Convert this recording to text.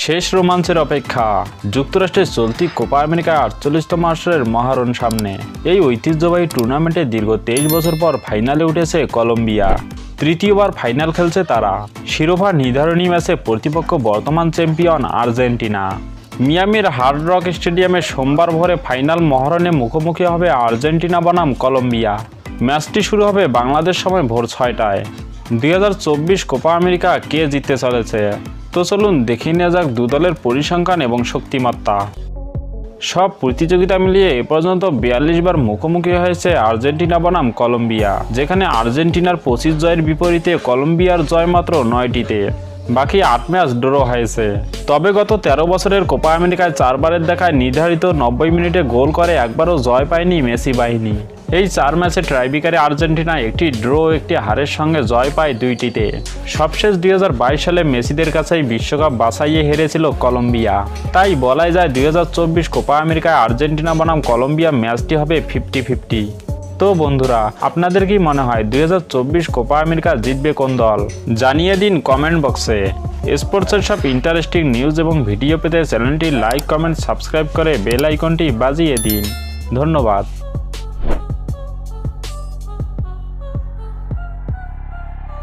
শেষ রোমাঞ্চের অপেক্ষা। যুক্তরাষ্ট্রের চলতি কোপা আমেরিকা 48তম আসরের মহারণ সামনে। এই ঐতিহ্যবাহী টুর্নামেন্টে দীর্ঘ 23 বছর পর ফাইনালে উঠেছে কলম্বিয়া। তৃতীয়বার ফাইনাল খেলছে তারা। শিরোপা নির্ধারণী ম্যাচে প্রতিপক্ষ বর্তমান চ্যাম্পিয়ন আর্জেন্টিনা। মিয়ামির হার্ড রক স্টেডিয়ামে সোমবার ভোরে ফাইনাল মহারণে মুখোমুখি হবে আর্জেন্টিনা বনাম কলম্বিয়া। ম্যাচটি শুরু হবে বাংলাদেশ সময় ভোর 6টায়। 2024 কোপা আমেরিকা কে জিততে চলেছে? তো চলুন দেখে নেওয়া যাক দু দলের পরিসংখ্যান এবং শক্তিমত্তা। সব প্রতিযোগিতা মিলিয়ে এ পর্যন্ত 42 বার মুখোমুখি হয়েছে আর্জেন্টিনা বনাম কলম্বিয়া, যেখানে আর্জেন্টিনার 25 জয়ের বিপরীতে কলম্বিয়ার জয় মাত্র 9টিতে। বাকি 8 ম্যাচ ড্র হয়েছে। তবে গত 13 বছরের কোপা আমেরিকায় 4 বারের দেখায় নির্ধারিত 90 মিনিটে গোল করে একবারও জয় পায়নি মেসি বাহিনী। এই 4 ম্যাচে ট্রাইবিকারে আর্জেন্টিনা একটি ড্র একটি হারের সঙ্গে জয় পায় 2টিতে। সবশেষ 2022 সালে মেসিদের কাছেই বিশ্বকাপ বাছাইয়ে হেরেছিল কলম্বিয়া। তাই বলাই যায় 2024 কোপা আমেরিকায় আর্জেন্টিনা বনাম কলম্বিয়া ম্যাচটি হবে 50-50। তো বন্ধুরা, আপনাদের কি মনে হয় 2024 কোপা আমেরিকা জিতবে কোন দল? জানিয়ে দিন কমেন্ট বক্সে। স্পোর্টসের সব ইন্টারেস্টিং নিউজ এবং ভিডিও পেতে চ্যানেলটি লাইক, কমেন্ট, সাবস্ক্রাইব করে বেল আইকনটি বাজিয়ে দিন। ধন্যবাদ।